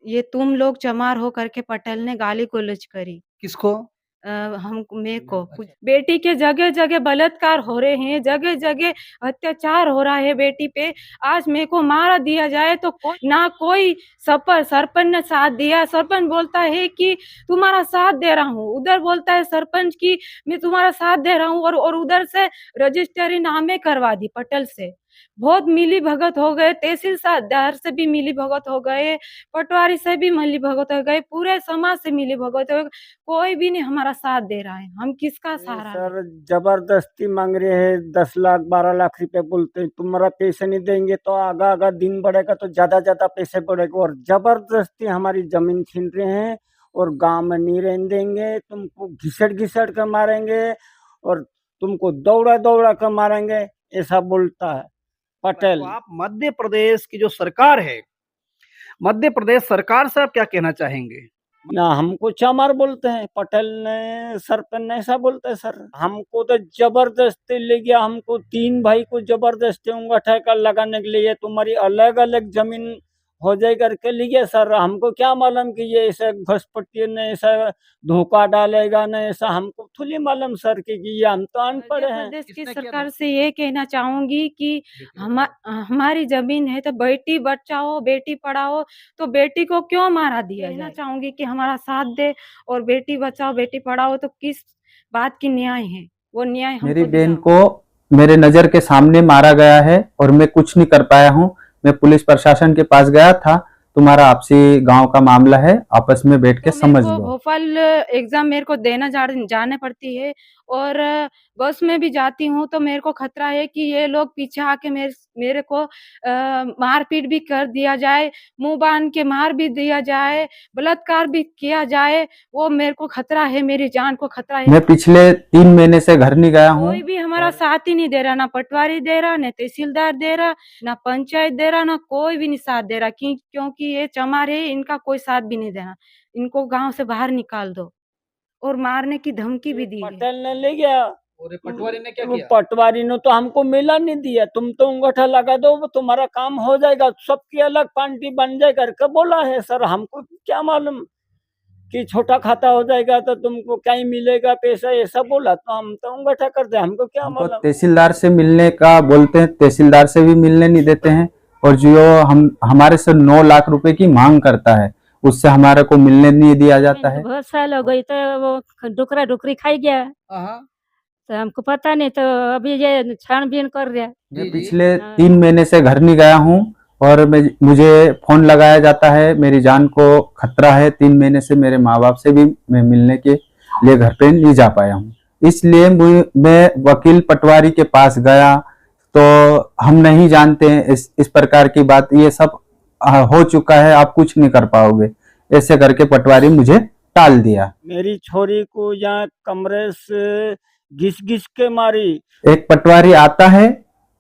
ये तुम लोग चमार हो करके पटेल ने गाली गलौज करी। किसको? हम मेरे को कुछ बेटी के जगह-जगह बलात्कार हो रहे हैं, जगह-जगह अत्याचार हो रहा है बेटी पे। आज मेरे को मार दिया जाए तो ना कोई सरपंच ने साथ दिया। सरपंच बोलता है कि तुम्हारा साथ दे रहा हूँ, उधर बोलता है सरपंच कि मैं तुम्हारा साथ दे रहा हूँ और उधर से रजिस्ट्री नामे करवा दी पटेल से। बहुत मिली भगत हो गए, तहसीलदार से भी मिली भगत हो गए, पटवारी से भी मिली भगत हो गए, पूरे समाज से मिली भगत हो गए। कोई भी नहीं हमारा साथ दे रहा है, हम किसका सहारा लें? सर जबरदस्ती मांग रहे हैं, 10 लाख 12 लाख रुपए बोलते हैं, तुम्हारा पैसे नहीं देंगे तो आगा आगा दिन बढ़ेगा तो ज्यादा ज्यादा पैसे बढ़ेगा, और जबरदस्ती हमारी जमीन छीन रहे हैं और गांव में नहीं रहने देंगे, तुमको घिसट घिसट कर मारेंगे और तुमको दौड़ा दौड़ा कर मारेंगे, ऐसा बोलता है पटेल। तो आप मध्य प्रदेश की जो सरकार है, मध्य प्रदेश सरकार से आप क्या कहना चाहेंगे? ना हमको चमार बोलते हैं, पटेल ने सरपंच ने ऐसा बोलते हैं सर। हमको तो जबरदस्ती ले गया, हमको 3 भाई को जबरदस्ती अंगूठा का लगाने के लिए तुम्हारी अलग अलग जमीन हो जाए करके ले गया सर। हमको क्या मालूम कि ये ऐसा घुसपट्टी ने ऐसा धोखा डालेगा, ना ऐसा हमको थोड़ी मालूम सर कि ये हम तो अनपढ़ मध्य हैं। प्रदेश की किसने किया सरकार था? से ये कहना चाहूंगी कि हमारी जमीन है तो बेटी बचाओ, बेटी पढ़ाओ, तो बेटी को क्यों मारा दिया जाए? कहना चाहूंगी कि हमारा साथ दे और बेटी बचाओ, बेटी पढ़ाओ, तो किस बात की न्याय है? वो न्याय मेरी हमको बहन दिलाओ। को मेरे नज़र के सामने मारा गया है और मैं कुछ नहीं कर पाया हूँ। मैं पुलिस प्रशासन के पास गया था, तुम्हारा आपसी गांव का मामला है, आपस में बैठ के तो मेरे समझ को लो। भोपाल एग्जाम मेरे को देना जाने पड़ती है और बस में भी जाती हूँ तो मेरे को खतरा है कि ये लोग पीछे आके मेरे को मारपीट भी कर दिया जाए, मुंह बांध के मार भी दिया जाए, बलात्कार भी किया जाए। वो मेरे को खतरा है, मेरी जान को खतरा है। मैं पिछले 3 महीने से घर नहीं गया हूँ। कोई भी हमारा साथ ही नहीं दे रहा, ना पटवारी दे रहा, ना तहसीलदार दे रहा, ना पंचायत दे रहा, ना कोई भी नहीं साथ दे रहा, क्योंकि ये चमार है, इनका कोई साथ भी नहीं देना। इनको गांव से बाहर निकाल दो और मारने की धमकी भी दी है। पटेल ने ले गया, और ये पटवारी ने क्या वो किया? पटवारी ने तो हमको मिला नहीं दिया, तुम तो अंगूठा लगा दो वो तुम्हारा काम हो जाएगा, सबकी अलग पार्टी बन जाए करके बोला है सर। हमको क्या मालूम कि छोटा खाता हो जाएगा तो तुमको क्या ही मिलेगा पैसा, ऐसा बोला तो हम तो अंगूठा कर दे, हमको क्या हमको मालूम। तहसीलदार से मिलने का बोलते हैं, तहसीलदार से भी मिलने नहीं देते हैं, और जो हम हमारे से 9 लाख रुपए की मांग करता है उससे हमारे को मिलने नहीं दिया जाता है। बहुत साल हो गई तो वो डुकरा डुकरी खाई गया, हाँ, तो हमको पता नहीं, तो अभी ये छानबीन कर रहा है। मैं पिछले 3 महीने से घर नहीं गया हूँ और मुझे फोन लगाया जाता है, मेरी जान को खतरा है। 3 महीने से मेरे माँ बाप से भी मैं मिलने के लिए घर पे नहीं जा पाया हूँ, इसलिए मैं वकील पटवारी के पास गया तो हम नहीं जानते हैं इस प्रकार की बात, ये सब हो चुका है, आप कुछ नहीं कर पाओगे, ऐसे करके पटवारी मुझे टाल दिया। मेरी छोरी को यहाँ कमरे से घिस घिस के मारी। एक पटवारी आता है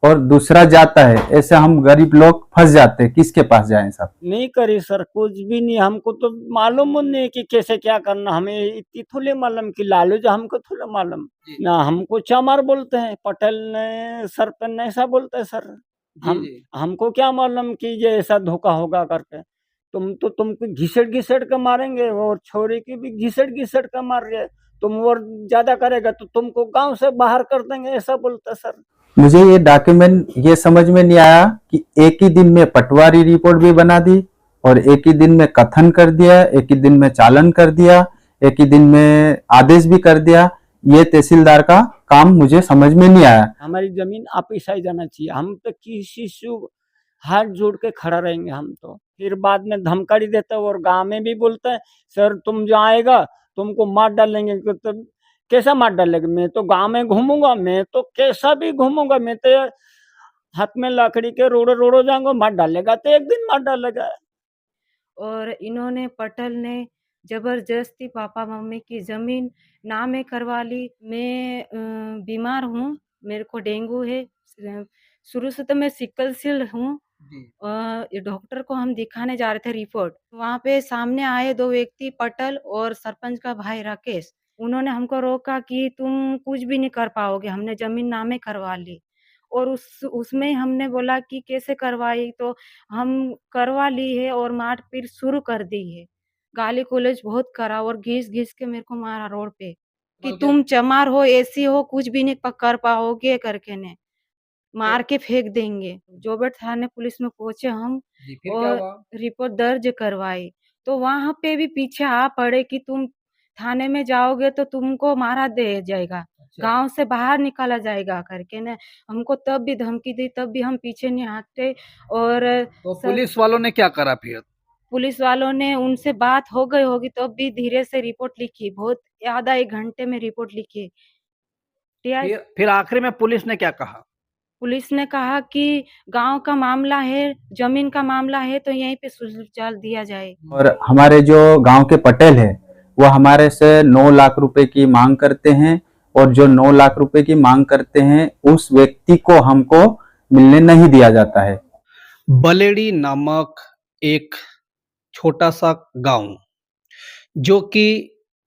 और दूसरा जाता है, ऐसे हम गरीब लोग फंस जाते हैं, किसके पास जाएं साहब? नहीं करी सर, कुछ भी नहीं, हमको तो मालूम नहीं कि कैसे क्या करना, हमें इतनी थोड़ी मालूम कि लालू जो हमको थोड़ा मालूम ना। हमको चमार बोलते हैं, पटेल ने सरपंच ने ऐसा बोलते हैं सर। हमको क्या मालूम कि ये ऐसा धोखा होगा करके। तुमको घिसट घिसट कर मारेंगे और छोरी की भी घिसट घिसट कर मार रहे, तुम और ज्यादा करेगा तो तुमको गांव से बाहर कर देंगे, ऐसा बोलता सर। मुझे ये डॉक्यूमेंट ये समझ में नहीं आया कि एक ही दिन में पटवारी रिपोर्ट भी बना दी और एक ही दिन में कथन कर दिया, एक ही दिन में चालन कर दिया, एक ही दिन में आदेश भी कर दिया। ये तहसीलदार का काम मुझे समझ में नहीं आया। हमारी जमीन वापिस आ जाना चाहिए, हम तो किसी से हाथ जोड़ के खड़ा रहेंगे हम तो। फिर बाद में धमकाड़ी देता है और गांव में भी बोलता है सर तुम जो आएगा तुमको मार डालेंगे। तो कैसा मार डालेगा? मैं तो गांव में घूमूंगा, मैं तो कैसा भी घूमूंगा, मैं तो हाथ में लकड़ी के रोड़ो रोड़ो जाऊंगा, मार डालेगा तो एक दिन मार डालेगा। और इन्होंने पटेल ने जबरदस्ती पापा मम्मी की जमीन नामे करवा ली। मैं बीमार हूँ, मेरे को डेंगू है, शुरू से तो मैं सिकल सेल हूँ। ये डॉक्टर को हम दिखाने जा रहे थे रिपोर्ट, वहाँ पे सामने आए 2 व्यक्ति, पटेल और सरपंच का भाई राकेश। उन्होंने हमको रोका कि तुम कुछ भी नहीं कर पाओगे, हमने जमीन नामे करवा ली और उसमें हमने बोला कि कैसे करवाई, तो हम करवा ली है और मारपीट शुरू कर दी है। गाली गलौज बहुत करा और घिस-घिस के मेरे को मारा रोड पे कि तुम चमार हो, ऐसी हो, कुछ भी नहीं कर पाओगे करके ने मार के फेंक देंगे। जोबट थाने पुलिस में पहुँचे हम जी, फिर क्या और हुआ? रिपोर्ट दर्ज करवाई। तो वहाँ पे भी पीछे आ पड़े कि तुम थाने में जाओगे तो तुमको मारा दे जाएगा, अच्छा। गाँव से बाहर निकाला जाएगा करके ने हमको तब भी धमकी दी, तब भी हम पीछे नहीं हटे और तो सर पुलिस वालों ने क्या करा फिर? पुलिस वालों ने उनसे बात हो गई होगी तब भी धीरे से रिपोर्ट लिखी, बहुत आधा 1 घंटे में रिपोर्ट लिखी। टीआई फिर आखिर में पुलिस ने क्या कहा? पुलिस ने कहा कि गाँव का मामला है, ज़मीन का मामला है तो यहीं पे सुलझा दिया जाए। और हमारे जो गांव के पटेल हैं वो हमारे से 9 लाख रुपए की मांग करते हैं और जो 9 लाख रुपए की मांग करते हैं उस व्यक्ति को हमको मिलने नहीं दिया जाता है। बलेड़ी नामक एक छोटा सा गांव जो कि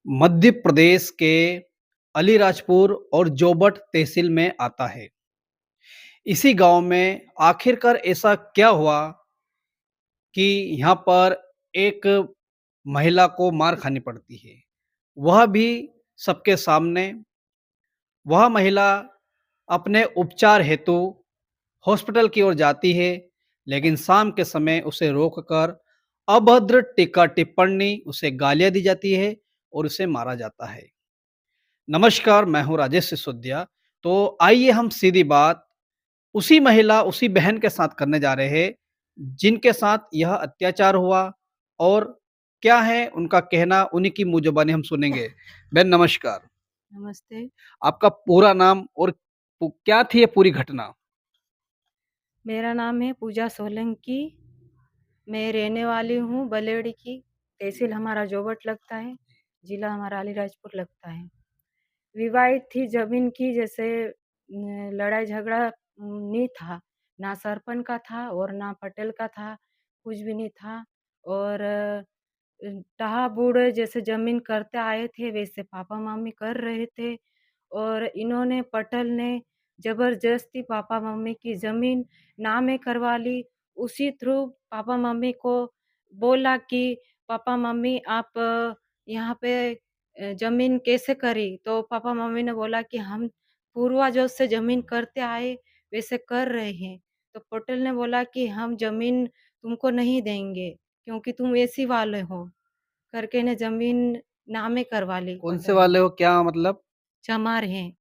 मध्य प्रदेश के अलीराजपुर और जोबट तहसील में आता है। इसी गांव में आखिरकार ऐसा क्या हुआ कि यहाँ पर एक महिला को मार खानी पड़ती है, वह भी सबके सामने। वह महिला अपने उपचार हेतु हॉस्पिटल की ओर जाती है, लेकिन शाम के समय उसे रोककर अभद्र टीका टिप्पणी, उसे गालियां दी जाती है और उसे मारा जाता है। नमस्कार, मैं हूं राजेश सिसोदिया। तो आइए हम सीधी बात उसी महिला, उसी बहन के साथ करने जा रहे हैं जिनके साथ यह अत्याचार हुआ और क्या है उनका कहना, उन्हीं की मुंह जुबानी हम सुनेंगे। बहन नमस्कार, नमस्ते, आपका पूरा नाम और क्या थी ये पूरी घटना? मेरा नाम है पूजा सोलंकी, मैं रहने वाली हूँ बलेड़ी की। तहसील हमारा जोबट लगता है, जिला हमारा अलीराजपुर लगता है। विवाहित थी ज़मीन की, जैसे लड़ाई झगड़ा नहीं था, ना सरपंच का था और ना पटेल का था, कुछ भी नहीं था। और टहा-बूढ़ जैसे ज़मीन करते आए थे वैसे पापा-मम्मी कर रहे थे और इन्होंने पटेल ने ज़बरदस्ती पापा-मम्मी की ज़मीन नामे करवा ली। उसी थ्रू पापा-मम्मी को बोला कि पापा-मम्मी आप यहाँ पे ज़मीन कैसे करी? तो पापा-मम्मी ने बोला कि हम पूर्वजों से ज़मीन करते आए वैसे कर रहे हैं। तो पटेल ने बोला कि हम ज़मीन तुमको नहीं देंगे क्योंकि तुम एसी वाले हो, करके ने ज़मीन नामे करवा ली कौन से पटेल ने। वाले हो, क्या मतलब? चमार हैं,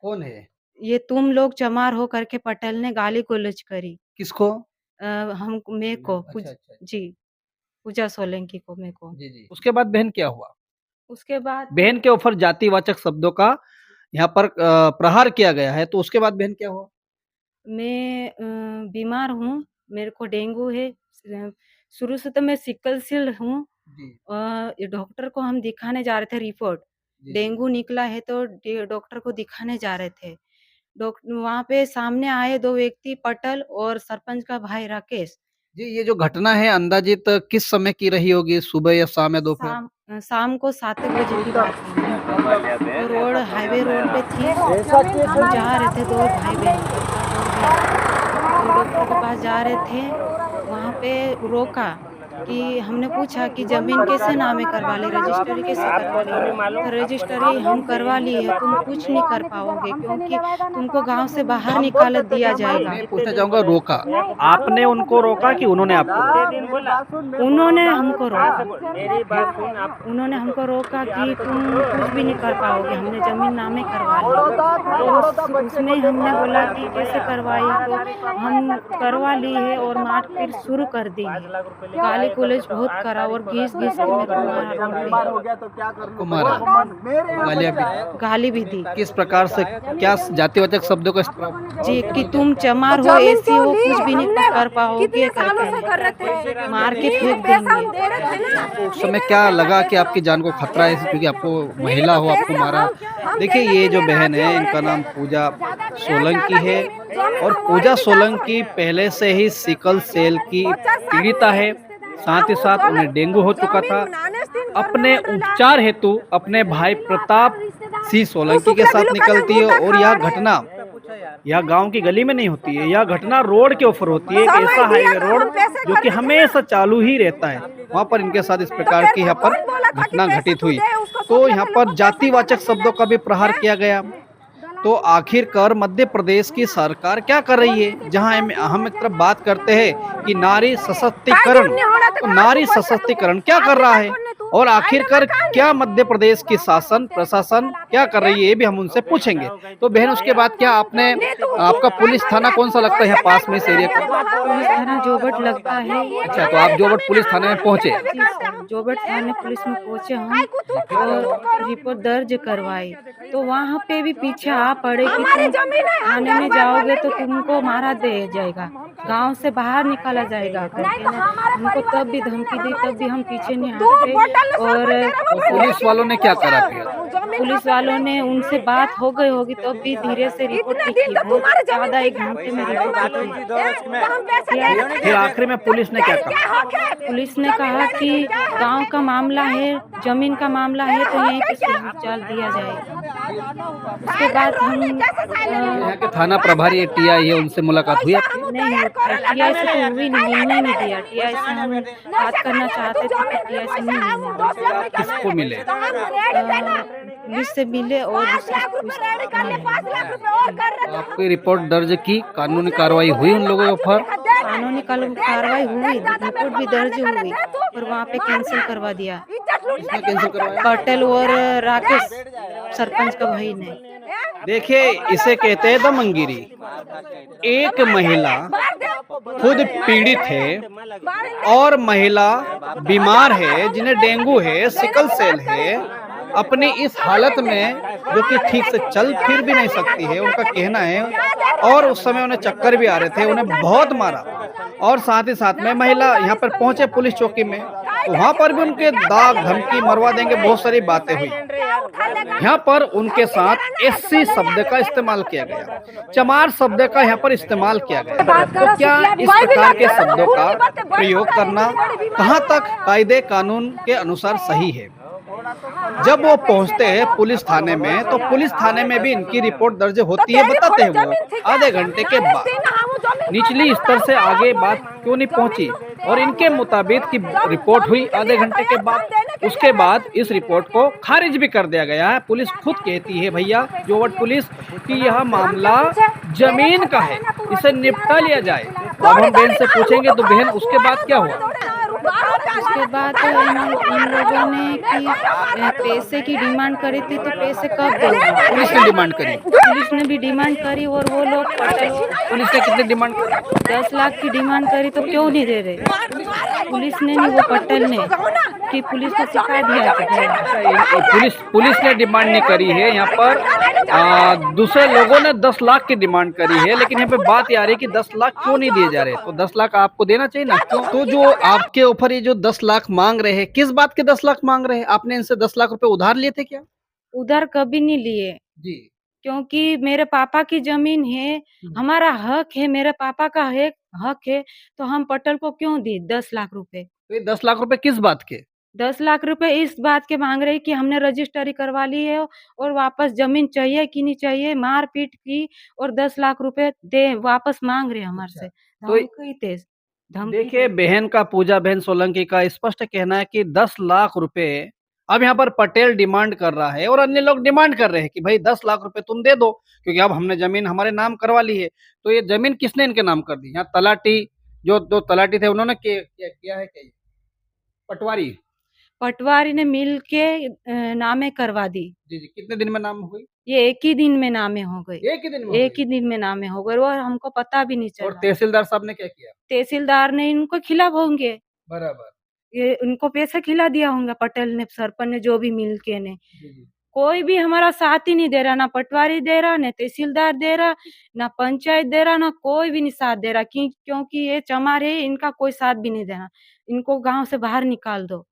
कौन है? ये तुम लोग चमार हो करके पटेल ने गाली गलौज करी। किसको? हम मेरे को अच्छा, अच्छा। जी, पूजा सोलंकी को मेरे को। जी, जी। उसके बाद बहन क्या हुआ? उसके बाद बहन के ऊपर जातिवाचक शब्दों का यहाँ पर प्रहार किया गया है, तो उसके बाद बहन क्या हुआ? मैं बीमार हूँ, मेरे को डेंगू है। शुरू से तो मैं सिकल सेल हूँ। जी, ये डॉक्टर को हम दिखाने जा रहे थे रिपोर्ट, जी, डेंगू निकला है तो डॉक्टर को दिखाने जा रहे थे। वहाँ पे सामने आए 2 व्यक्ति पटेल और सरपंच का भाई राकेश। जी, ये जो घटना है अंदाजित किस समय की रही होगी? सुबह या शाम या दोपहर? शाम को 7 बजे की बात है। तो रोड हाईवे रोड पे थी, हम जा रहे थे 2 भाई-बहन। डॉक्टर के पास जा रहे थे, वहाँ पे रोका कि हमने पूछा कि ज़मीन कैसे नामे करवा ली, रजिस्ट्री कैसे करवा ली? तो रजिस्ट्री हम करवा ली है, तुम कुछ नहीं कर पाओगे क्योंकि तुमको गाँव से बाहर निकाल दिया जाएगा। मैं पूछना चाहूँगा, रोका? आपने उनको रोका कि उन्होंने आपको? उन्होंने हमको रोका। उन्होंने हमको रोका कि तुम कुछ भी नहीं कर पाओगे, हमने ज़मीन नामे करवा ली। तो उसमें हमने बोला कि कैसे करवाई? तो हम करवा ली है और मारपीट शुरू कर दी है। गाली गलौज बहुत करा और घिस-घिस के मेरे को मारा रोड पे। आपको मारा? गालियाँ भी? गाली भी दी। किस प्रकार से, क्या जातिवाचक शब्दों का इस्तेमाल? जी, कि तुम चमार हो, ऐसी हो, कुछ भी नहीं कर पाओगे करके मार के फेंक देंगे। उस समय क्या लगा कि आपकी जान को खतरा है, क्योंकि आपको महिला हो, आपको मारा? देखिए, ये जो बहन है इनका नाम पूजा सोलंकी है और पूजा सोलंकी पहले से ही सिकल सेल की पीड़िता है। साथ ही साथ उन्हें डेंगू हो चुका था। अपने उपचार हेतु अपने भाई प्रताप सिंह सोलंकी के साथ निकलती है और यह घटना यह गांव की गली में नहीं होती है, यह घटना रोड के ऊपर होती है। एक ऐसा हाईवे रोड जो कि हमेशा चालू ही रहता है, वहां पर इनके साथ इस प्रकार की यहाँ पर घटना घटित हुई। तो यहाँ पर जातिवाचक शब्दों का भी प्रहार किया गया। तो आखिरकार मध्य प्रदेश की सरकार क्या कर रही है? जहां हम एक तरफ बात करते हैं कि नारी सशक्तिकरण, तो नारी सशक्तिकरण क्या कर रहा है और आखिरकार क्या मध्य प्रदेश की शासन प्रशासन क्या कर रही है, ये भी हम उनसे पूछेंगे। तो बहन, उसके बाद क्या आपने, आपका पुलिस थाना कौन सा लगता है यहाँ पास में इस एरिया का? पुलिस थाना जोबट लगता है। अच्छा, तो आप जोबट पुलिस थाने में पहुंचे? जी सर, जोबट थाने पुलिस में पहुंचे हम और रिपोर्ट दर्ज करवाई। तो वहाँ पे भी पीछे आ पड़े कि तुम थाने में जाओगे तो तुमको मारा दे जाएगा, गांव से बाहर निकाला जाएगा करके ना हमको तब भी धमकी दी, तब भी हम पीछे नहीं हटे। और पुलिस वालों ने क्या करा फिर? पुलिस वालों ने उनसे बात हो गई होगी तब भी धीरे से रिपोर्ट लिखी, बहुत ज्यादा 1 घंटे में रिपोर्ट लिखी। फिर आखिर में पुलिस ने क्या कहा? पुलिस ने कहा कि गांव का मामला है, जमीन का मामला है, तो यहीं पे चल दिया जाएगा। उसके बाद हम यहाँ के थाना प्रभारी टीआई है, उनसे मुलाकात हुई आपकी? नहीं, टीआई से तो हुई नहीं, मिलने नहीं दिया। टीआई से हम बात करना चाहते थे तो टीआई से नहीं मिलने दिया। किसको मिले? पुलिस से मिले और आपकी रिपोर्ट दर्ज की, कानूनी कार्रवाई हुई उन लोगों के ऊपर? कानूनी कार्रवाई हुई, रिपोर्ट भी दर्ज हुई और वहाँ पे कैंसिल करवा दिया। किसने कैंसिल करवाया? पटेल और राकेश सरपंच का भाई ने। देखिए, इसे कहते हैं दमनगिरी। एक महिला खुद पीड़ित है और महिला बीमार है, जिन्हें डेंगू है, सिकल सेल है, अपनी इस हालत में जो कि ठीक से चल फिर भी नहीं सकती है, उनका कहना है। और उस समय उन्हें चक्कर भी आ रहे थे, उन्हें बहुत मारा। और साथ ही साथ में महिला यहाँ पर पहुंचे पुलिस चौकी में, तो वहां पर भी उनके दाग धमकी, मरवा देंगे, बहुत सारी बातें हुई। यहाँ पर उनके साथ एससी शब्द का इस्तेमाल किया गया, चमार शब्द का यहाँ पर इस्तेमाल किया गया। तो क्या इस प्रकार के शब्दों का प्रयोग करना कहाँ तक कायदे कानून के अनुसार सही है? जब वो पहुंचते हैं पुलिस थाने में, तो पुलिस थाने में भी इनकी रिपोर्ट दर्ज होती है, बताते हैं वो आधे घंटे के बाद। निचली स्तर से आगे बात क्यों नहीं पहुंची? और इनके मुताबिक की रिपोर्ट हुई आधे घंटे के बाद। उसके बाद इस रिपोर्ट को खारिज भी कर दिया गया है। पुलिस खुद कहती है, भैया जोबट पुलिस, कि यह मामला जमीन का है, इसे निपटा लिया जाए। तो अब हम बहन से पूछेंगे, तो बहन उसके बाद क्या हुआ? उसके बाद इन लोगों ने कि पैसे की डिमांड करी थी, तो पैसे कब दोगे? पुलिस ने डिमांड करी? पुलिस ने भी डिमांड करी और वो लोग पुलिस ने कितनी डिमांड करी? 10 लाख की डिमांड करी, तो क्यों नहीं दे रहे? पुलिस ने नहीं, वो पटेल ने, कि पुलिस को सिखा दिया है। पुलिस ने डिमांड नहीं करी है, यहाँ पर दूसरे लोगों ने 10 लाख की डिमांड करी है। लेकिन यहाँ पे बात ये आ रही है कि 10 लाख क्यों नहीं दिए जा रहे? तो 10 लाख आपको देना चाहिए ना। तो जो आपके ऊपर ये जो 10 लाख मांग रहे हैं, किस बात के 10 लाख मांग रहे हैं? आपने इनसे 10 लाख रुपए उधार लिए थे क्या? उधर कभी नहीं लिए जी, क्योंकि मेरे पापा की जमीन है, हमारा हक है, मेरे पापा का है, हक है, तो हम पटेल को क्यों दी 10 लाख रुपए? तो ये 10 लाख रुपए किस बात के? 10 लाख रुपए इस बात के मांग रहे कि हमने रजिस्ट्री करवा ली है और वापस जमीन चाहिए कि नहीं चाहिए, मारपीट की और 10 लाख रुपए दे वापस मांग रहे हमारे से। तो धमकी तेज धमकी देखिए, बहन का, पूजा बहन सोलंकी का स्पष्ट कहना है कि 10 लाख रुपए अब यहाँ पर पटेल डिमांड कर रहा है और अन्य लोग डिमांड कर रहे हैं कि भाई 10 लाख रुपए तुम दे दो, क्योंकि अब हमने जमीन हमारे नाम करवा ली है। तो ये जमीन किसने इनके नाम कर दी? यहाँ तलाटी, जो दो तलाटी थे, उन्होंने किया है क्या? ये पटवारी? पटवारी ने मिल के नामे करवा दी। जी जी, कितने दिन में नाम हो गई? ये एक ही दिन में नामे हो गई, एक ही दिन में हो एक गई? ही दिन में नामे हो गए और हमको पता भी नहीं और चला। तहसीलदार साहब ने क्या किया? तहसीलदार ने इनको खिलाफ होंगे, बराबर। ये उनको पैसे खिला दिया होंगे पटेल ने, सरपंच ने, जो भी मिल के ने। जी जी। कोई भी हमारा साथ ही नहीं दे रहा, ना पटवारी दे रहा, ना तहसीलदार दे रहा, ना पंचायत दे रहा, ना कोई भी नहीं साथ दे रहा, क्योंकि ये चमार है, इनका कोई साथ भी नहीं देना। इनको गांव से बाहर निकाल दो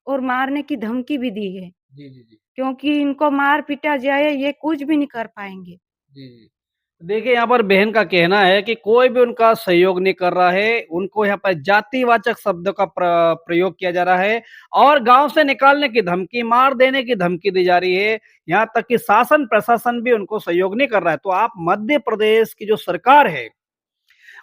और मारने की धमकी भी दी है, जी जी जी क्योंकि इनको मार पिटा जाए, ये कुछ भी नहीं कर पाएंगे। जी जी। देखिए, यहाँ पर बहन का कहना है कि कोई भी उनका सहयोग नहीं कर रहा है। उनको यहाँ पर जातिवाचक शब्दों का प्रयोग किया जा रहा है और गाँव से निकालने की धमकी, मार देने की धमकी दी जा रही है। यहाँ तक कि शासन प्रशासन भी उनको सहयोग नहीं कर रहा है। तो आप मध्य प्रदेश की जो सरकार है,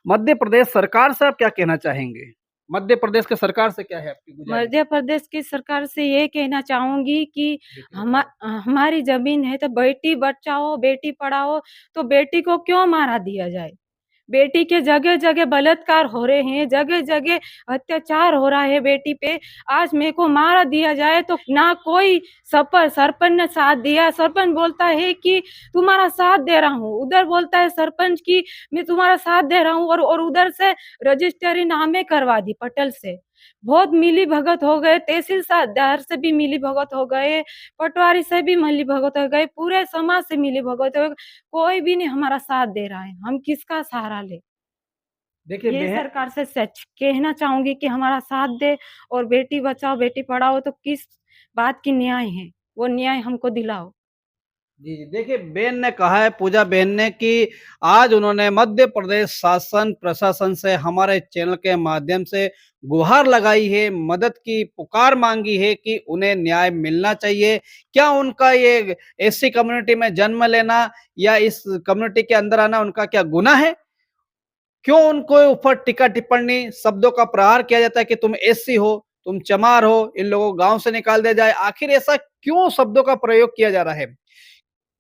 मध्य प्रदेश सरकार से आप क्या कहना चाहेंगे? मध्य प्रदेश की सरकार से क्या है आपकी गुजारिश? मध्य प्रदेश की सरकार से ये कहना चाहूँगी कि हमारी ज़मीन है तो बेटी बचाओ, बेटी पढ़ाओ, तो बेटी को क्यों मारा दिया जाए? बेटी के जगह-जगह बलात्कार हो रहे हैं, जगह-जगह अत्याचार हो रहा है बेटी पे। आज मेरे को मार दिया जाए तो ना कोई सरपंच ने साथ दिया। सरपंच बोलता है कि तुम्हारा साथ दे रहा हूँ, उधर बोलता है सरपंच कि मैं तुम्हारा साथ दे रहा हूँ और उधर से रजिस्ट्री नामे करवा दी पटल से। बहुत मिली-भगत हो गए, तहसीलदार से भी मिली-भगत हो गए, पटवारी से भी मिली-भगत हो गए, पूरे समाज से मिली-भगत हो गए। कोई भी नहीं हमारा साथ दे रहा है, हम किसका सहारा लें? देखिए ये बहन सरकार से सच कहना चाहूँगी कि हमारा साथ दे और बेटी बचाओ, बेटी पढ़ाओ तो किस बात की न्याय है, वो न्याय हमको दिलाओ। जी, जी। देखिए, बेन ने कहा है पूजा बेन ने कि आज उन्होंने मध्य प्रदेश शासन प्रशासन से हमारे चैनल के माध्यम से गुहार लगाई है, मदद की पुकार माँगी है कि उन्हें न्याय मिलना चाहिए। क्या उनका ये एससी कम्युनिटी में जन्म लेना या इस कम्युनिटी के अंदर आना उनका क्या गुनाह है? क्यों उनको ऊपर टीका-टिप्पणी शब्दों का प्रहार किया जाता है कि तुम एससी हो, तुम चमार हो, इन लोगों को गाँव से निकाल दिया जाए? आखिर ऐसा क्यों शब्दों का प्रयोग किया जा रहा है?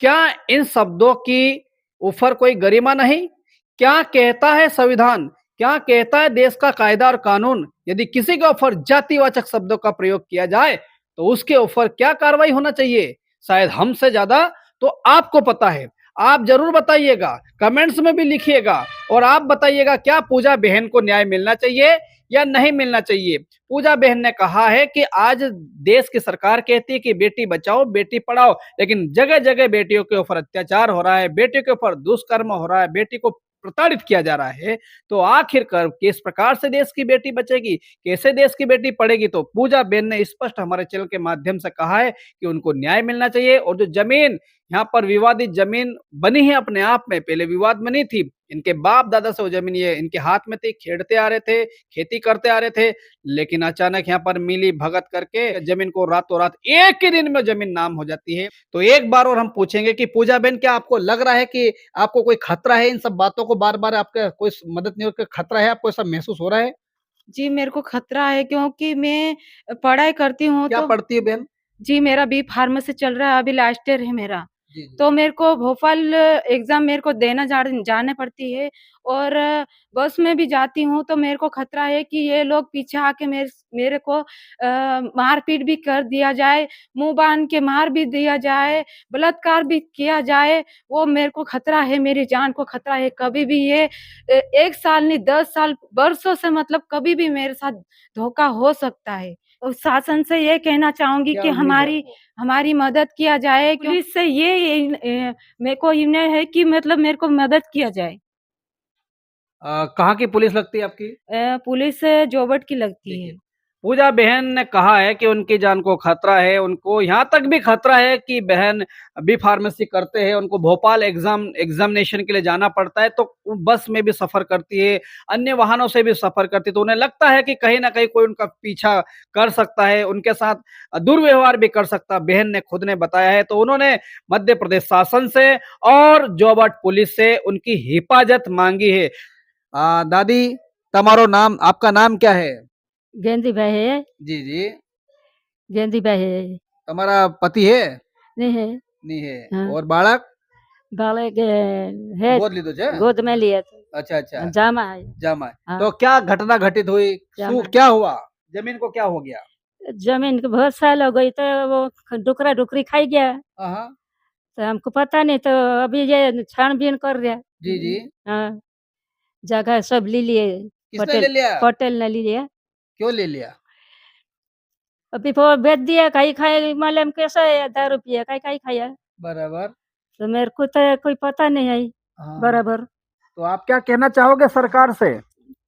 क्या इन शब्दों की ऊपर कोई गरिमा नहीं? क्या कहता है संविधान? क्या कहता है देश का कायदा और कानून? यदि किसी के ऊपर जातिवाचक शब्दों का प्रयोग किया जाए, तो उसके ऊपर क्या कार्रवाई होना चाहिए? शायद हमसे ज़्यादा तो आपको पता है। आप ज़रूर बताइएगा, कमेंट्स में भी लिखिएगा और आप बताइएगा क्या पूजा बहन को न्याय मिलना चाहिए या नहीं मिलना चाहिए? पूजा बहन ने कहा है कि आज देश की सरकार कहती है कि बेटी बचाओ, बेटी पढ़ाओ, लेकिन जगह-जगह बेटियों के ऊपर अत्याचार हो रहा है, बेटियों के ऊपर दुष्कर्म हो रहा है, बेटी को प्रताड़ित किया जा रहा है। तो आखिरकार किस प्रकार से देश की बेटी बचेगी? कैसे देश की बेटी पढ़ेगी? तो पूजा बहन ने स्पष्ट हमारे चैनल के माध्यम से कहा है कि उनको न्याय मिलना चाहिए और जो ज़मीन यहाँ पर विवादित ज़मीन बनी है अपने आप में, पहले विवाद में नहीं थी। इनके बाप-दादा से वो ज़मीन ये इनके हाथ में थी, खेड़ते आ रहे थे, खेती करते आ रहे थे, लेकिन अचानक यहाँ पर मिली-भगत करके ज़मीन को रातों-रात एक ही दिन में ज़मीन नाम हो जाती है। तो एक बार और हम पूछेंगे कि पूजा बहन क्या आपको लग रहा है कि आपको कोई खतरा है इन सब बातों को बार-बार आपका कोई मदद नहीं हो के खतरा है, आपको ऐसा महसूस हो रहा है? जी, मेरे को खतरा है क्योंकि मैं पढ़ाई करती हूँ क्या तो पढ़ती है बहन? जी, मेरा बी फार्मेसी चल रहा है, अभी लास्ट ईयर है मेरा। जी, जी। तो मेरे को भोपाल एग्ज़ाम मेरे को देना जाने पड़ती है और बस में भी जाती हूँ तो मेरे को खतरा है कि ये लोग पीछे आके मेरे को मार-पीट भी कर दिया जाए, मुँह बाँध के मार भी दिया जाए, बलात्कार भी किया जाए, वो मेरे को खतरा है, मेरी जान को खतरा है। कभी भी ये 1 साल नहीं 10 साल, बरसों से मतलब कभी भी मेरे साथ धोखा हो सकता है। और शासन से ये कहना चाहूँगी क्या कि उम्मीद है आपको? हमारी मदद किया जाए। पुलिस से मेरे को इन्हें है कि मतलब मेरे को मदद किया जाए। कहाँ की पुलिस लगती है आपकी? पुलिस जोबट की लगती देखिए, है। पूजा बहन ने कहा है कि उनकी जान को खतरा है, उनको यहाँ तक भी खतरा है कि बहन बी फार्मेसी करते हैं, उनको भोपाल एग्ज़ामिनेशन के लिए जाना पड़ता है, तो वो बस में भी सफ़र करती है, अन्य वाहनों से भी सफ़र करती है, तो उन्हें लगता है कि कहीं न कहीं कोई उनका पीछा कर सकता है, उनके साथ दुर्व्यवहार भी कर सकता है, बहन ने खुद ने बताया है। तो उन्होंने मध्य प्रदेश शासन से और जोबट पुलिस से उनकी हिफाज़त माँगी है। दादी आपका नाम क्या है? गेंदी बहे जी, जी। गेंदी बहे તમારા પતિ है? नहीं है। नहीं है। हाँ। और बालक? बालक है गोद લીધો છે? गोद में लिए थे। अच्छा, अच्छा। जामा है। जामा है। हाँ। तो क्या घटना घटित हुई? जामा। क्या हुआ? जमीन को क्या हो गया? जमीन को बहुत साल हो गई तो वो डुकरा डुकरी खाई गया हाँ, हाँ। तो हमको पता नहीं तो अभी ये छानबीन कर रहा। जी, जी। हाँ, जगह सब ले लिए। किसने ले लिया? पटेल ने ले लिया। क्यों ले लिया? अभी वो बेच दिया कहीं खाए मालूम कैसा है 10 रुपया कहीं कहीं खाया बराबर। तो मेरे को तो कोई पता नहीं है हाँ। बराबर। तो आप क्या कहना चाहोगे सरकार से?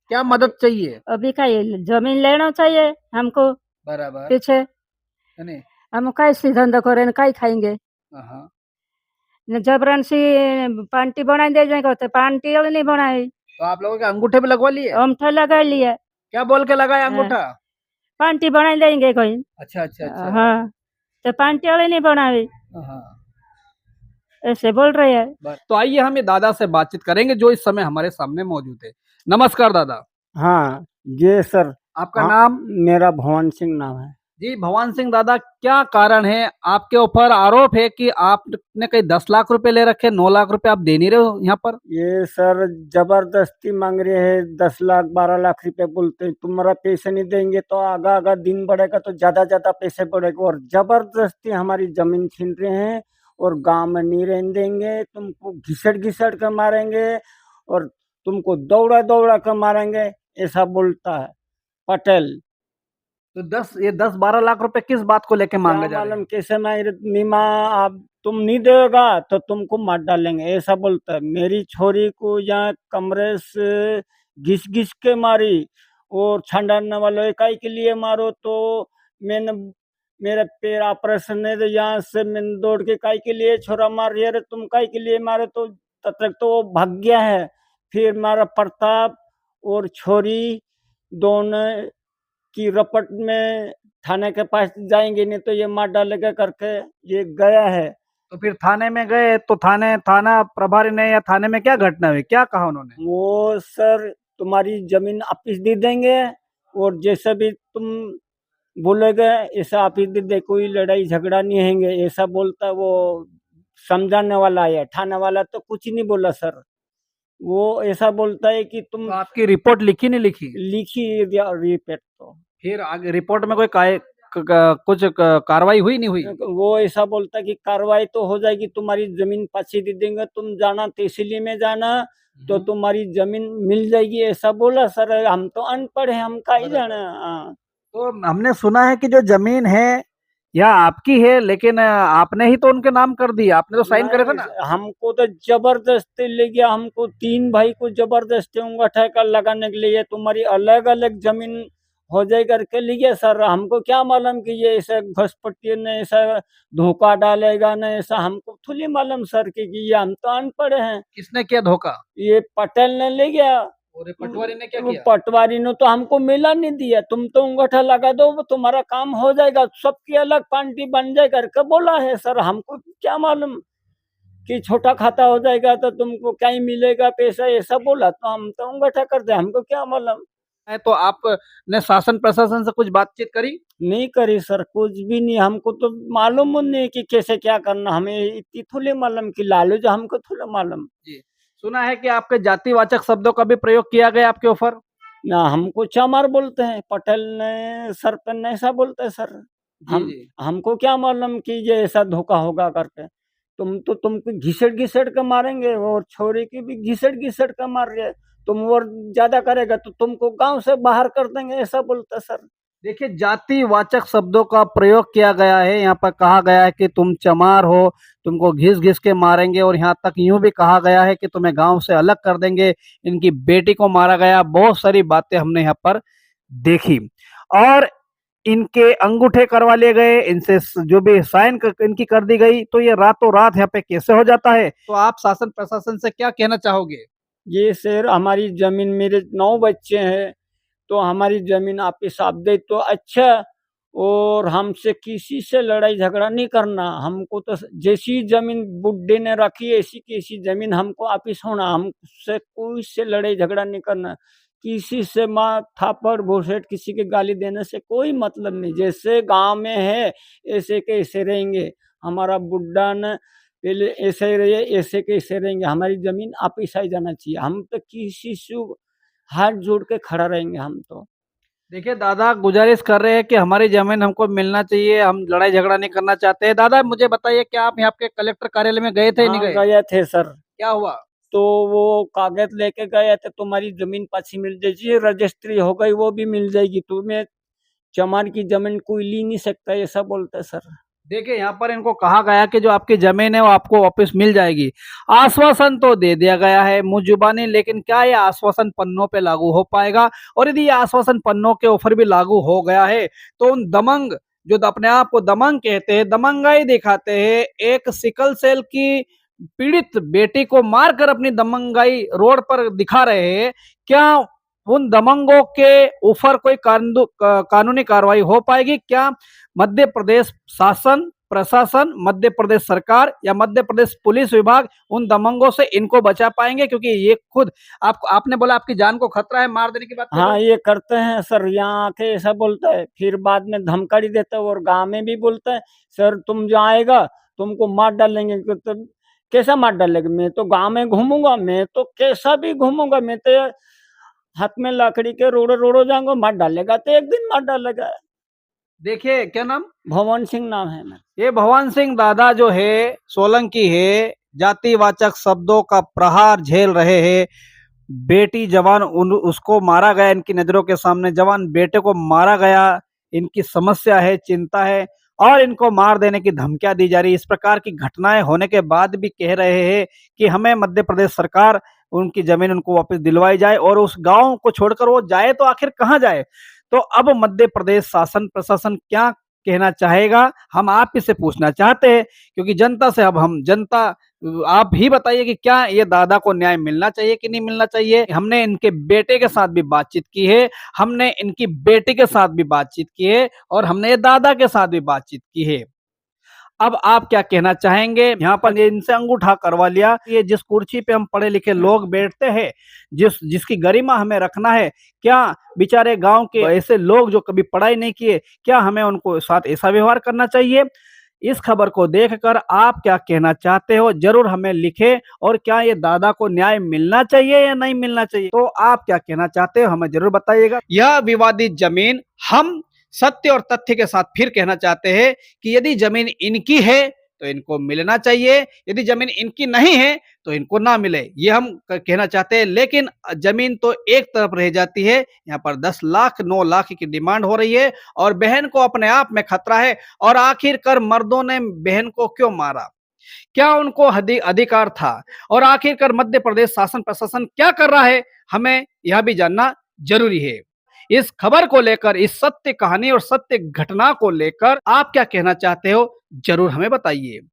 क्या मदद चाहिए? अभी का ये जमीन लेना चाहिए हमको बराबर। पीछे है नहीं? हम कैसे धंधा करें काई खाएंगे। हाँ, हाँ। ने जबरन से पांटी बनाई दे जाए कहते पांटी वाली नहीं बनाई तो आप लोगों के अंगूठे पे लगवा लिए? अंगूठा लगा लिया क्या बोल के लगाया हाँ। अंगूठा? पांटी बनाई देंगे कोई अच्छा अच्छा अच्छा। हाँ तो पांटी वाली नहीं बनाई हाँ। ऐसे बोल रहे हैं तो आइए हम ये दादा से बातचीत करेंगे जो इस समय हमारे सामने मौजूद है। नमस्कार दादा। हाँ जी सर। आपका हाँ, नाम? मेरा भवन सिंह नाम है। जी भगवान सिंह दादा, क्या कारण है? आपके ऊपर आरोप है कि आपने कहीं 10 लाख रुपए ले रखे, 9 लाख रुपए आप दे नहीं रहे हो यहाँ पर। ये सर जबरदस्ती मांग रहे हैं, 10 लाख 12 लाख रुपए बोलते हैं, तुम्हारा पैसे नहीं देंगे तो आगा आगा दिन बढ़ेगा तो ज्यादा ज्यादा पैसे बढ़ेगा, और जबरदस्ती हमारी जमीन छीन रहे हैं और गांव में नहीं रहने देंगे, तुमको घिसट घिसट कर मारेंगे और तुमको दौड़ा दौड़ा कर मारेंगे, ऐसा बोलता है पटेल। तो 10-12 लाख रुपए किस बात को लेके मांगे क्या जा रहे मालूम हैं? कैसे मांग रहे, नीमा आप तुम नहीं देगा तो तुमको मार डालेंगे, ऐसा बोलता है। मेरी छोरी को यहाँ कमरे से घिस घिस के मारी और छंडाने वालों इकाई के लिए मारो तो मैंने मेरा पैर ऑपरेशन है तो यहाँ से मैंने दौड़ के काई के लिए छोरा मार रही है, अरे तुम काई के लिए मारे, तो तब तक तो वो भाग गया है। फिर मारा प्रताप और छोरी दोनों की रपट में थाने के पास जाएंगे नहीं तो ये मार डालेगा करके ये गया है। तो फिर थाने में गए तो थाना प्रभारी ने या थाने में क्या घटना हुई, क्या कहा उन्होंने? वो सर तुम्हारी जमीन वापिस दे देंगे और जैसा भी तुम बोलेगे ऐसा वापिस दे दे, कोई लड़ाई झगड़ा नहीं होंगे, ऐसा बोलता वो समझाने वाला है। थाने वाला तो कुछ नहीं बोला सर, वो ऐसा बोलता है कि तुम तो आपकी रिपोर्ट लिखी नहीं लिखी? लिखी रिपोर्ट तो फिर आगे रिपोर्ट में कोई कुछ कार्रवाई हुई नहीं हुई? वो ऐसा बोलता कि कार्रवाई तो हो जाएगी, तुम्हारी जमीन पाछी दे देंगे, तुम जाना तहसीली में जाना तो तुम्हारी जमीन मिल जाएगी, ऐसा बोला सर। हम तो अनपढ़ है, हम का ही जाना। हाँ। तो हमने सुना है कि जो जमीन है यह आपकी है, लेकिन आपने ही तो उनके नाम कर दी, आपने तो साइन करे थे ना? हमको तो जबरदस्ती ले गया, हमको 3 भाई को जबरदस्ती अंगूठा का लगाने के लिए तुम्हारी अलग अलग जमीन हो जाए करके ले गया सर। हमको क्या मालूम कि ये ऐसा घसपट्टी ने ऐसा धोखा डालेगा ना, ऐसा हमको थोड़ी मालूम सर कि ये हम तो अनपढ़ हैं। किसने किया धोखा? ये पटेल ने ले गया। और ये पटवारी ने क्या वो किया? पटवारी ने तो हमको मिला नहीं दिया, तुम तो अंगूठा लगा दो वो तुम्हारा काम हो जाएगा, सबकी अलग पार्टी बन जाए करके बोला है सर। हमको क्या मालूम कि छोटा खाता हो जाएगा तो तुमको क्या ही मिलेगा पैसा, ऐसा बोला तो हम तो अंगूठा कर दे, हमको क्या मालूम। है तो आपने शासन प्रशासन से कुछ बातचीत करी? नहीं करी सर, कुछ भी नहीं, हमको तो मालूम नहीं कि कैसे क्या करना, हमें इतनी थोड़ी मालूम कि लालू जो हमको थोड़ा मालूम। जी, सुना है कि आपके जातिवाचक शब्दों का भी प्रयोग किया गया आपके ऊपर। ना हमको चमार बोलते हैं, पटेल ने सरपंच ने ऐसा बोलते हैं सर। हम जी। हमको क्या मालूम कि ये ऐसा धोखा होगा करके, तुमको घिसट घिसट के मारेंगे और छोरे की भी घिसट घिसट के मार रहे, तुम और ज्यादा करेगा तो तुमको गांव से बाहर कर देंगे, ऐसा बोलता सर। देखिए, जातिवाचक शब्दों का प्रयोग किया गया है, यहाँ पर कहा गया है कि तुम चमार हो, तुमको घिस घिस के मारेंगे, और यहाँ तक यूं भी कहा गया है कि तुम्हें गांव से अलग कर देंगे, इनकी बेटी को मारा गया। बहुत सारी बातें हमने यहाँ पर देखी और इनके अंगूठे करवा लिए गए, इनसे जो भी साइन इनकी कर दी गई। तो ये रातों रात यहाँ पे कैसे हो जाता है? तो आप शासन प्रशासन से क्या कहना चाहोगे? ये सर हमारी जमीन, मेरे 9 बच्चे हैं तो हमारी जमीन आप हिसाब दे तो अच्छा, और हमसे किसी से लड़ाई झगड़ा नहीं करना। हमको तो जैसी जमीन बुड्ढे ने रखी ऐसी की ऐसी जमीन हमको वापिस होना, हमसे कोई से लड़ाई झगड़ा नहीं करना, किसी से माँ थापड़ भूसेट किसी के गाली देने से कोई मतलब नहीं। जैसे गांव में है ऐसे के ऐसे रहेंगे, हमारा बुड्ढा ने पहले ऐसे ही रहे, ऐसे के ऐसे रहेंगे, हमारी जमीन वापिस आ जाना चाहिए। हम तो किसी से हाथ जोड़ के खड़ा रहेंगे हम तो। देखिए दादा, गुजारिश कर रहे हैं कि हमारी जमीन हमको मिलना चाहिए, हम लड़ाई झगड़ा नहीं करना चाहते हैं। दादा मुझे बताइए, क्या आप यहाँ के कलेक्टर कार्यालय में गए थे या नहीं हाँ, गए? गए थे सर। क्या हुआ? तो वो कागज लेके गए थे, तुम्हारी जमीन पाछी मिल जाएगी, रजिस्ट्री हो गई वो भी मिल जाएगी, तुम्हें चमार की जमीन कोई ली नहीं सकता, ऐसा बोलते सर। देखिए, यहाँ पर इनको कहा गया कि जो आपकी जमीन है वो आपको वापस मिल जाएगी। आश्वासन तो दे दिया गया है मुंह जुबानी, लेकिन क्या ये आश्वासन पन्नों पे लागू हो पाएगा? और यदि ये आश्वासन पन्नों के ऊपर भी लागू हो गया है तो उन दमंग, जो अपने आप को दमंग कहते हैं, दमंगाई दिखाते हैं, एक सिकल सेल की पीड़ित बेटी को मारकर अपनी दमंगाई रोड पर दिखा रहे हैं, क्या उन दमंगों के ऊपर कोई कानूनी कार्रवाई हो पाएगी? क्या मध्य प्रदेश शासन, प्रशासन, मध्य प्रदेश सरकार या मध्य प्रदेश पुलिस विभाग उन दमंगों से इनको बचा पाएंगे? क्योंकि ये खुद आपने बोला आपकी जान को खतरा है, मार देने की बात कर रहे हाँ, ये करते हैं सर, यहाँ आके ऐसा बोलता है, फिर बाद में धमकाड़ी देता है और गांव में भी बोलता है, सर तुम जो आएगा तुमको मार डालेंगे। तो कैसा मार डालेंगे? मैं तो गांव में घूमूंगा, मैं तो कैसा भी घूमूंगा, मैं तो हाथ में लकड़ी के रोड़ो रोड़ो जाऊंगा, मार डालेगा तो एक दिन मार डालेगा। देखिए, क्या नाम? भवन सिंह नाम है मेरा। ये भवन सिंह दादा जो है सोलंकी है, जातिवाचक शब्दों का प्रहार झेल रहे हैं। बेटी जवान उसको मारा गया, इनकी नजरों के सामने जवान बेटे को मारा गया, इनकी समस्या है, चिंता है और इनको मार देने की धमकियां दी जा रही। इस प्रकार की घटनाएं होने के बाद भी कह रहे हैं कि हमें मध्य प्रदेश सरकार उनकी जमीन उनको वापस दिलवाई जाए और उस गांव को छोड़कर वो जाए तो आखिर कहाँ जाए? तो अब मध्य प्रदेश शासन प्रशासन क्या कहना चाहेगा, हम आप ही से पूछना चाहते हैं, क्योंकि जनता से अब हम जनता, आप ही बताइए कि क्या ये दादा को न्याय मिलना चाहिए कि नहीं मिलना चाहिए? हमने इनके बेटे के साथ भी बातचीत की है, हमने इनकी बेटी के साथ भी बातचीत की है और हमने ये दादा के साथ भी बातचीत की है। अब आप क्या कहना चाहेंगे? यहाँ पर ये इनसे अंगूठा करवा लिया, ये जिस कुर्सी पे हम पढ़े लिखे लोग बैठते हैं, जिसकी गरिमा हमें रखना है, क्या बेचारे गांव के ऐसे लोग जो कभी पढ़ाई नहीं किए, क्या हमें उनको साथ ऐसा व्यवहार करना चाहिए? इस खबर को देखकर आप क्या कहना चाहते हो जरूर हमें लिखें, और क्या ये दादा को न्याय मिलना चाहिए या नहीं मिलना चाहिए, तो आप क्या कहना चाहते हो हमें जरूर बताइएगा। यह विवादित जमीन, हम सत्य और तथ्य के साथ फिर कहना चाहते हैं कि यदि जमीन इनकी है तो इनको मिलना चाहिए, यदि जमीन इनकी नहीं है तो इनको ना मिले, ये हम कहना चाहते हैं। लेकिन जमीन तो एक तरफ रह जाती है, यहाँ पर 10 लाख 9 लाख की डिमांड हो रही है और बहन को अपने आप में खतरा है। और आखिरकार मर्दों ने बहन को क्यों मारा? क्या उनको अधिकार था? और आखिरकार मध्य प्रदेश शासन प्रशासन क्या कर रहा है, हमें यह भी जानना जरूरी है। इस खबर को लेकर, इस सत्य कहानी और सत्य घटना को लेकर आप क्या कहना चाहते हो जरूर हमें बताइए।